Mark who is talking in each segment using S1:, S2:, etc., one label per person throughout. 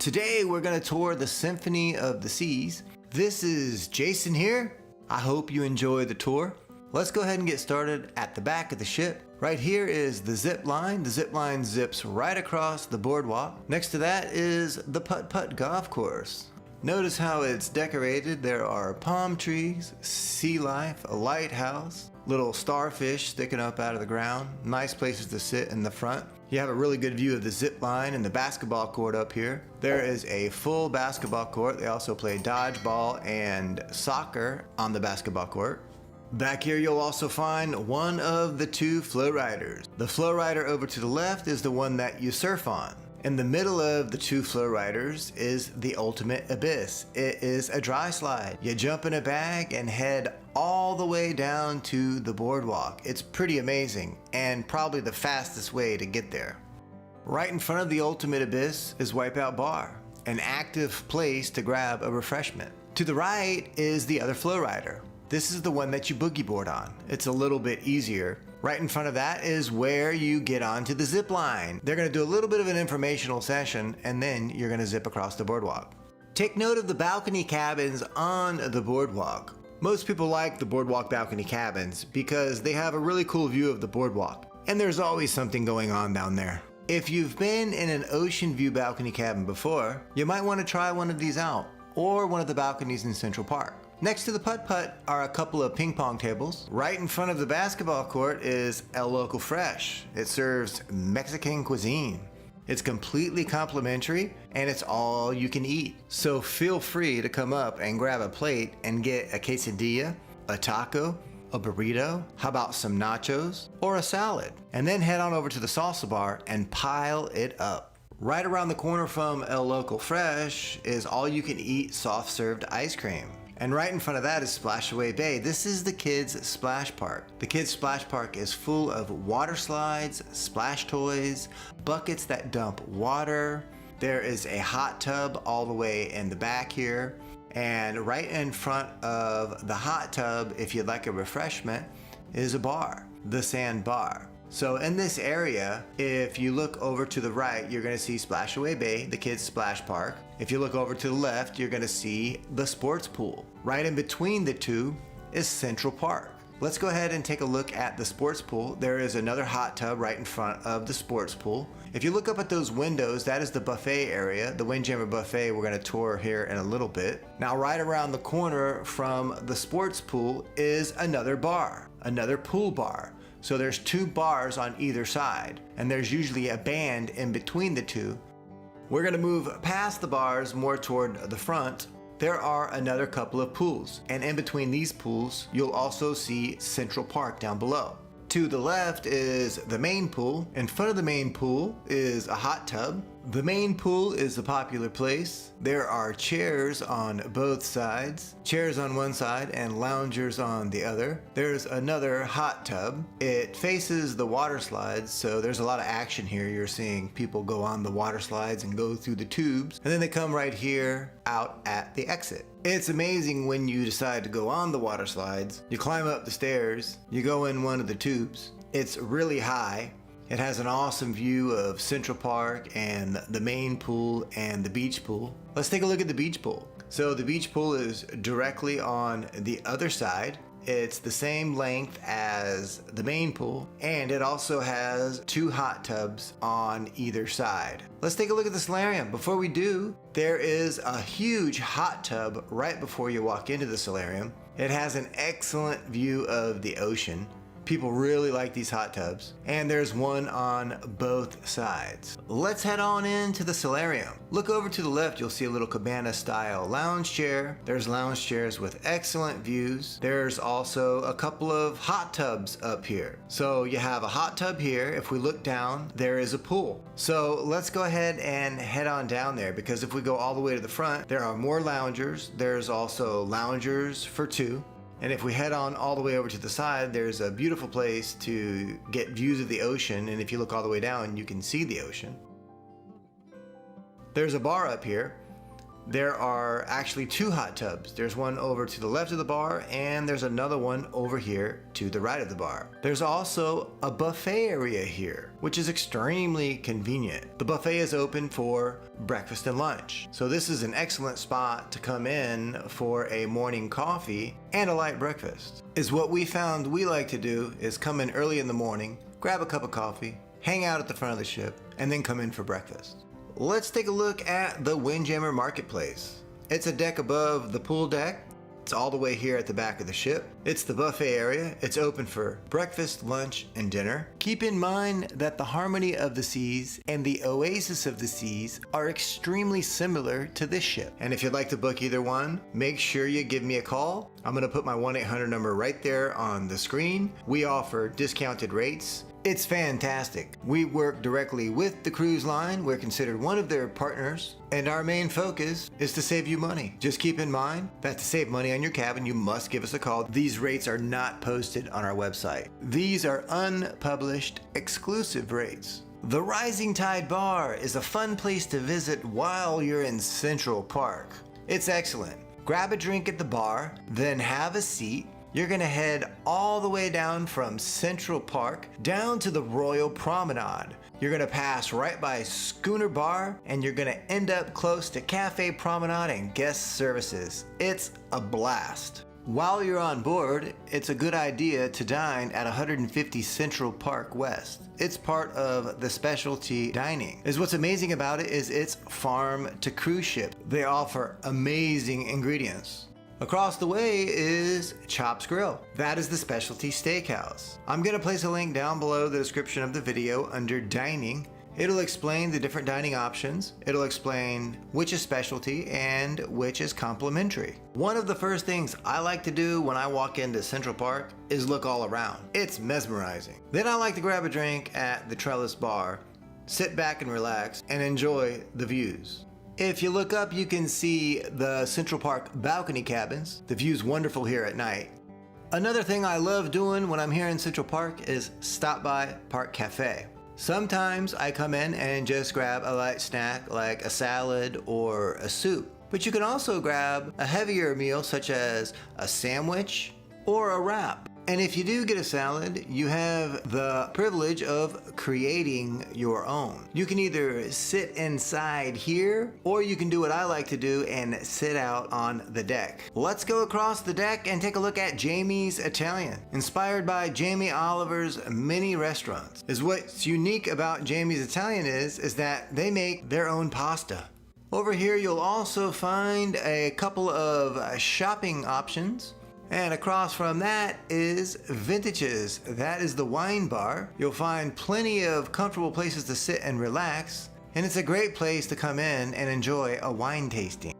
S1: Today we're going to tour the Symphony of the Seas. This is Jason here. I hope you enjoy the tour. Let's go ahead and get started at the back of the ship. Right here is the zip line. The zip line zips right across the boardwalk. Next to that is the putt-putt golf course. Notice how it's decorated. There are palm trees, sea life, a lighthouse, little starfish sticking up out of the ground. Nice places to sit in the front. You have a really good view of the zip line and the basketball court up here. There is a full basketball court. They also play dodgeball and soccer on the basketball court. Back here you'll also find one of the two flow riders. The flow rider over to the left is the one that you surf on. In the middle of the two flow riders is the ultimate abyss. It is a dry slide. You jump in a bag and head all the way down to the boardwalk. It's pretty amazing and probably the fastest way to get there. Right in front of the ultimate abyss is Wipeout Bar, an active place to grab a refreshment. To the right is the other flow rider. This is the one that you boogie board on. It's a little bit easier. Right in front of that is where you get onto the zip line. They're gonna do a little bit of an informational session and then you're gonna zip across the boardwalk. Take note of the balcony cabins on the boardwalk. Most people like the boardwalk balcony cabins because they have a really cool view of the boardwalk. And there's always something going on down there. If you've been in an ocean view balcony cabin before, you might wanna try one of these out or one of the balconies in Central Park. Next to the putt-putt are a couple of ping pong tables. Right in front of the basketball court is El Local Fresh. It serves Mexican cuisine. It's completely complimentary and it's all you can eat. So feel free to come up and grab a plate and get a quesadilla, a taco, a burrito, how about some nachos, or a salad. And then head on over to the salsa bar and pile it up. Right around the corner from El Local Fresh is all you can eat soft served ice cream. And right in front of that is Splashaway Bay. This is the kids' splash park. The kids' splash park is full of water slides, splash toys, buckets that dump water. There is a hot tub all the way in the back here. And right in front of the hot tub, if you'd like a refreshment, is a bar, the Sand Bar. So in this area, if you look over to the right, you're gonna see Splashaway Bay, the kids' splash park. If you look over to the left, you're gonna see the sports pool. Right in between the two is Central Park. Let's go ahead and take a look at the sports pool. There is another hot tub right in front of the sports pool. If you look up at those windows, that is the buffet area, the Windjammer Buffet we're gonna tour here in a little bit. Now right around the corner from the sports pool is another bar, another pool bar. So there's two bars on either side, and there's usually a band in between the two. We're gonna move past the bars more toward the front. There are another couple of pools, and in between these pools, you'll also see Central Park down below. To the left is the main pool. In front of the main pool is a hot tub. The main pool is a popular place. There are chairs on both sides. Chairs on one side and loungers on the other. There's another hot tub. It faces the water slides, so there's a lot of action here. You're seeing people go on the water slides and go through the tubes, and then they come right here out at the exit. It's amazing when you decide to go on the water slides. You climb up the stairs, you go in one of the tubes. It's really high. It has an awesome view of Central Park and the main pool and the beach pool. Let's take a look at the beach pool. So the beach pool is directly on the other side. It's the same length as the main pool, and it also has two hot tubs on either side. Let's take a look at the solarium. Before we do, there is a huge hot tub right before you walk into the solarium. It has an excellent view of the ocean. People really like these hot tubs, and there's one on both sides. Let's head on into the solarium. Look over to the left, you'll see a little cabana style lounge chair. There's lounge chairs with excellent views. There's also a couple of hot tubs up here. So you have a hot tub here. If we look down, there is a pool. So let's go ahead and head on down there, because if we go all the way to the front, there are more loungers. There's also loungers for two. And if we head on all the way over to the side, there's a beautiful place to get views of the ocean. And if you look all the way down, you can see the ocean. There's a bar up here. There are actually 2 hot tubs. There's one over to the left of the bar, and there's another one over here to the right of the bar. There's also a buffet area here, which is extremely convenient. The buffet is open for breakfast and lunch. So this is an excellent spot to come in for a morning coffee and a light breakfast. Is what we found we like to do is come in early in the morning, grab a cup of coffee, hang out at the front of the ship, and then come in for breakfast. Let's take a look at the Windjammer Marketplace. It's a deck above the pool deck. It's all the way here at the back of the ship. It's the buffet area. It's open for breakfast, lunch, and dinner. Keep in mind that the Harmony of the Seas and the Oasis of the Seas are extremely similar to this ship. And if you'd like to book either one, make sure you give me a call. I'm gonna put my 1-800 number right there on the screen. We offer discounted rates. It's fantastic. We work directly with the cruise line. We're considered one of their partners, and our main focus is to save you money. Just keep in mind that to save money on your cabin, you must give us a call. These rates are not posted on our website. These are unpublished, exclusive rates. The Rising Tide Bar is a fun place to visit while you're in Central Park. It's excellent. Grab a drink at the bar, then have a seat. You're gonna head all the way down from Central Park down to the Royal Promenade. You're gonna pass right by Schooner Bar, and you're gonna end up close to Cafe Promenade and guest services. It's a blast. While you're on board, it's a good idea to dine at 150 Central Park West. It's part of the specialty dining. What's amazing about it is it's farm to cruise ship. They offer amazing ingredients. Across the way is Chops Grill. That is the specialty steakhouse. I'm gonna place a link down below the description of the video under dining. It'll explain the different dining options. It'll explain which is specialty and which is complimentary. One of the first things I like to do when I walk into Central Park is look all around. It's mesmerizing. Then I like to grab a drink at the Trellis Bar, sit back and relax, and enjoy the views. If you look up, you can see the Central Park balcony cabins. The view's wonderful here at night. Another thing I love doing when I'm here in Central Park is stop by Park Cafe. Sometimes I come in and just grab a light snack like a salad or a soup. But you can also grab a heavier meal such as a sandwich or a wrap. And if you do get a salad, you have the privilege of creating your own. You can either sit inside here, or you can do what I like to do and sit out on the deck. Let's go across the deck and take a look at Jamie's Italian. Inspired by Jamie Oliver's many restaurants. What's unique about Jamie's Italian is that they make their own pasta. Over here you'll also find a couple of shopping options. And across from that is Vintages. That is the wine bar. You'll find plenty of comfortable places to sit and relax, and it's a great place to come in and enjoy a wine tasting.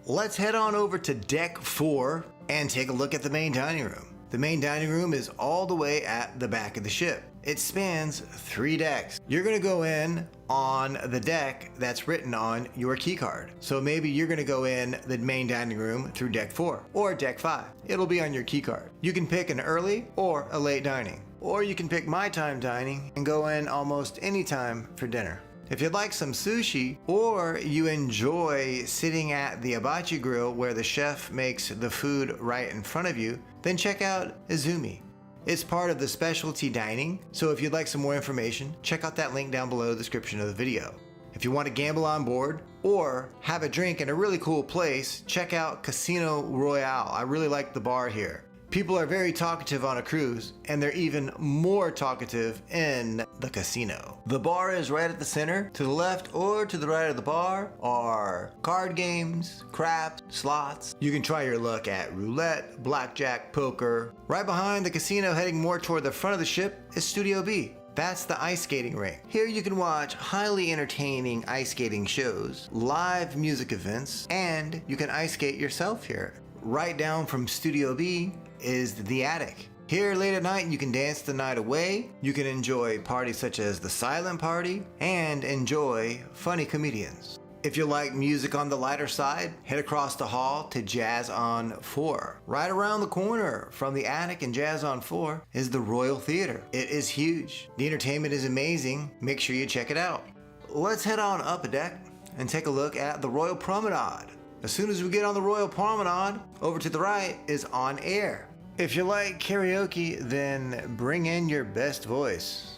S1: Let's head on over to Deck 4 and take a look at the main dining room. The main dining room is all the way at the back of the ship. It spans 3 decks. You're gonna go in on the deck that's written on your key card. So maybe you're gonna go in the main dining room through Deck 4 or Deck 5. It'll be on your key card. You can pick an early or a late dining. Or you can pick my time dining and go in almost any time for dinner. If you'd like some sushi, or you enjoy sitting at the hibachi grill where the chef makes the food right in front of you, then check out Izumi. It's part of the specialty dining, so if you'd like some more information, check out that link down below the description of the video. If you want to gamble on board or have a drink in a really cool place, check out Casino Royale. I really like the bar here. People are very talkative on a cruise, and they're even more talkative in the casino. The bar is right at the center. To the left or to the right of the bar are card games, craps, slots. You can try your luck at roulette, blackjack, poker. Right behind the casino, heading more toward the front of the ship, is Studio B. That's the ice skating rink. Here you can watch highly entertaining ice skating shows, live music events, and you can ice skate yourself here. Right down from Studio B is the attic. Here late at night you can dance the night away, you can enjoy parties such as the Silent Party, and enjoy funny comedians. If you like music on the lighter side, head across the hall to Jazz on 4. Right around the corner from the attic and Jazz on 4 is the Royal Theater. It is huge. The entertainment is amazing. Make sure you check it out. Let's head on up a deck and take a look at the Royal Promenade. As soon as we get on the Royal Promenade, over to the right is On Air. If you like karaoke, then bring in your best voice.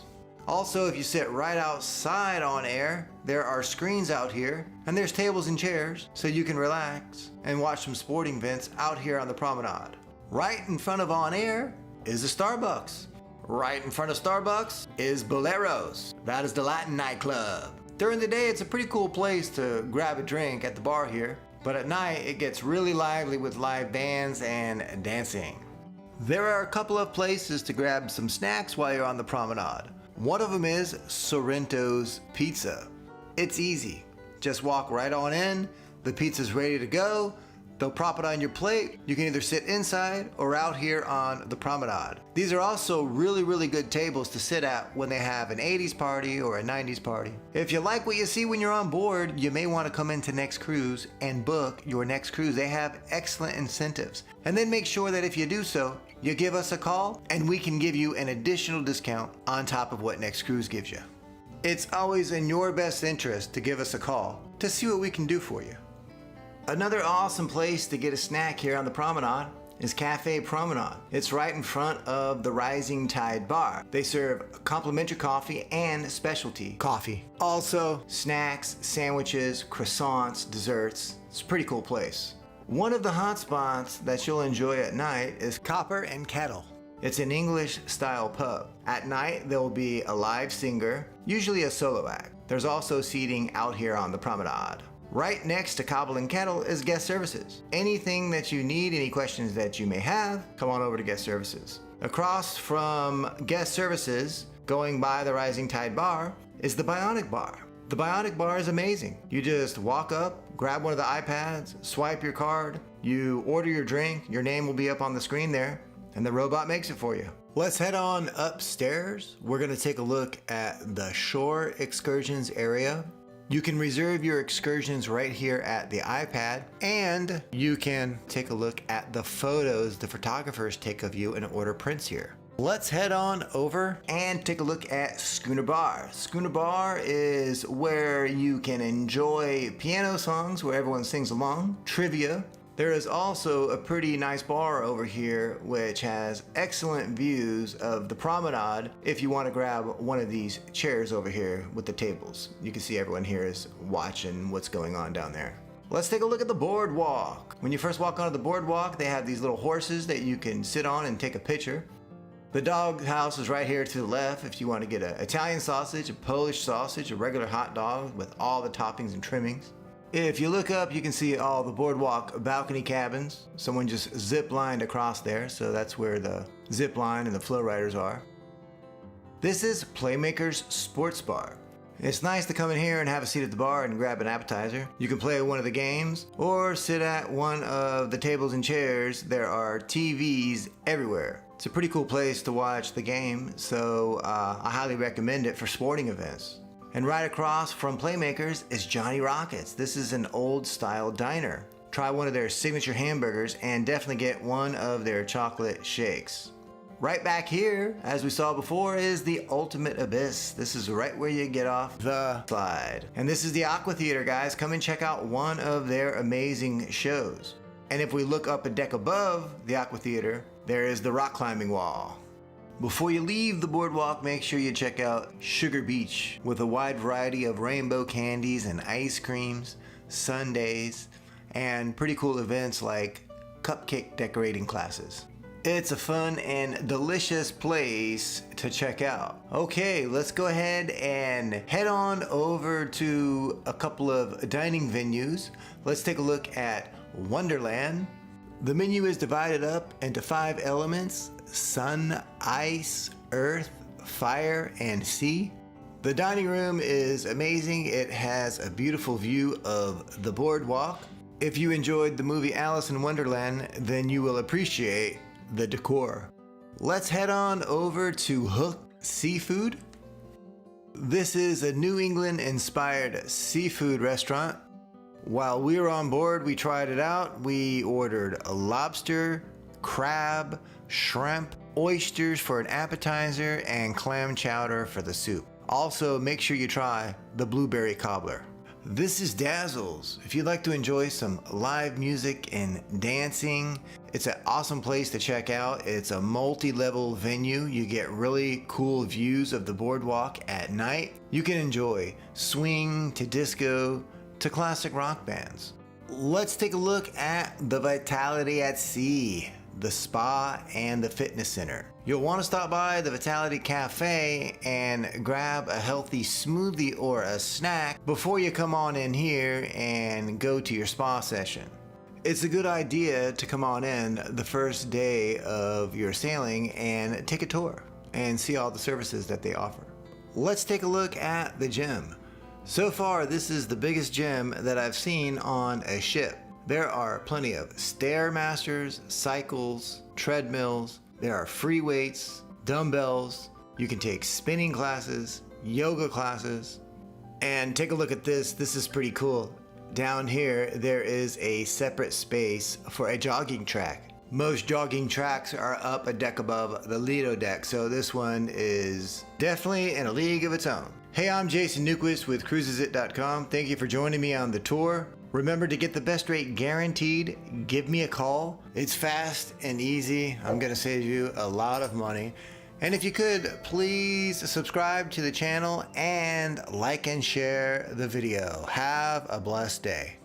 S1: Also, if you sit right outside On Air, there are screens out here, and there's tables and chairs, so you can relax and watch some sporting events out here on the promenade. Right in front of On Air is a Starbucks. Right in front of Starbucks is Boleros. That is the Latin nightclub. During the day, it's a pretty cool place to grab a drink at the bar here, but at night, it gets really lively with live bands and dancing. There are a couple of places to grab some snacks while you're on the promenade. One of them is Sorrento's Pizza. It's easy. Just walk right on in, the pizza's ready to go, they'll prop it on your plate, you can either sit inside or out here on the promenade. These are also really good tables to sit at when they have an 80s party or a 90s party. If you like what you see when you're on board, you may want to come into Next Cruise and book your next cruise. They have excellent incentives. And then make sure that if you do so, you give us a call and we can give you an additional discount on top of what Next Cruise gives you. It's always in your best interest to give us a call to see what we can do for you. Another awesome place to get a snack here on the promenade is Cafe Promenade. It's right in front of the Rising Tide Bar. They serve complimentary coffee and specialty coffee. Also, snacks, sandwiches, croissants, desserts. It's a pretty cool place. One of the hot spots that you'll enjoy at night is Copper and Kettle. It's an English-style pub. At night, there will be a live singer, usually a solo act. There's also seating out here on the promenade. Right next to Cobble and Kettle is Guest Services. Anything that you need, any questions that you may have, come on over to Guest Services. Across from Guest Services, going by the Rising Tide Bar, is the Bionic Bar. The Bionic Bar is amazing. You just walk up, grab one of the iPads, swipe your card, you order your drink, your name will be up on the screen there, and the robot makes it for you. Let's head on upstairs. We're gonna take a look at the shore excursions area. You can reserve your excursions right here at the iPad, and you can take a look at the photos the photographers take of you and order prints here. Let's head on over and take a look at Schooner Bar. Schooner Bar is where you can enjoy piano songs where everyone sings along, trivia. There is also a pretty nice bar over here which has excellent views of the promenade if you want to grab one of these chairs over here with the tables. You can see everyone here is watching what's going on down there. Let's take a look at the Boardwalk. When you first walk onto the Boardwalk, they have these little horses that you can sit on and take a picture. The dog house is right here to the left if you want to get an Italian sausage, a Polish sausage, a regular hot dog with all the toppings and trimmings. If you look up, you can see all the Boardwalk balcony cabins. Someone just zip-lined across there, so that's where the zip line and the flow riders are. This is Playmaker's Sports Bar. It's nice to come in here and have a seat at the bar and grab an appetizer. You can play one of the games or sit at one of the tables and chairs. There are TVs everywhere. It's a pretty cool place to watch the game, so I highly recommend it for sporting events. And right across from Playmakers is Johnny Rockets. This is an old style diner. Try one of their signature hamburgers and definitely get one of their chocolate shakes. Right back here, as we saw before, is the Ultimate Abyss. This is right where you get off the slide. And this is the Aqua Theater, guys. Come and check out one of their amazing shows. And if we look up a deck above the Aqua Theater, there is the rock climbing wall. Before you leave the boardwalk, make sure you check out Sugar Beach with a wide variety of rainbow candies and ice creams, sundaes, and pretty cool events like cupcake decorating classes. It's a fun and delicious place to check out. Okay, let's go ahead and head on over to a couple of dining venues. Let's take a look at Wonderland. The menu is divided up into 5 elements: sun, ice, earth, fire, and sea. The dining room is amazing. It has a beautiful view of the boardwalk. If you enjoyed the movie Alice in Wonderland, then you will appreciate the decor. Let's head on over to Hook Seafood. This is a New England inspired seafood restaurant. While we were on board, we tried it out. We ordered a lobster, crab, shrimp, oysters for an appetizer, and clam chowder for the soup. Also, make sure you try the blueberry cobbler. This is Dazzles. If you'd like to enjoy some live music and dancing, it's an awesome place to check out. It's a multi-level venue. You get really cool views of the boardwalk at night. You can enjoy swing to disco to classic rock bands. Let's take a look at the Vitality at Sea, the spa and the fitness center. You'll want to stop by the Vitality Cafe and grab a healthy smoothie or a snack before you come on in here and go to your spa session. It's a good idea to come on in the first day of your sailing and take a tour and see all the services that they offer. Let's take a look at the gym. So far, this is the biggest gym that I've seen on a ship. There are plenty of Stairmasters, cycles, treadmills. There are free weights, dumbbells. You can take spinning classes, yoga classes. And take a look at this. This is pretty cool. Down here, there is a separate space for a jogging track. Most jogging tracks are up a deck above the Lido deck, so this one is definitely in a league of its own. Hey, I'm Jason Newquist with cruisesit.com. Thank you for joining me on the tour. Remember, to get the best rate guaranteed, give me a call. It's fast and easy. I'm going to save you a lot of money. And if you could, please subscribe to the channel and like and share the video. Have a blessed day.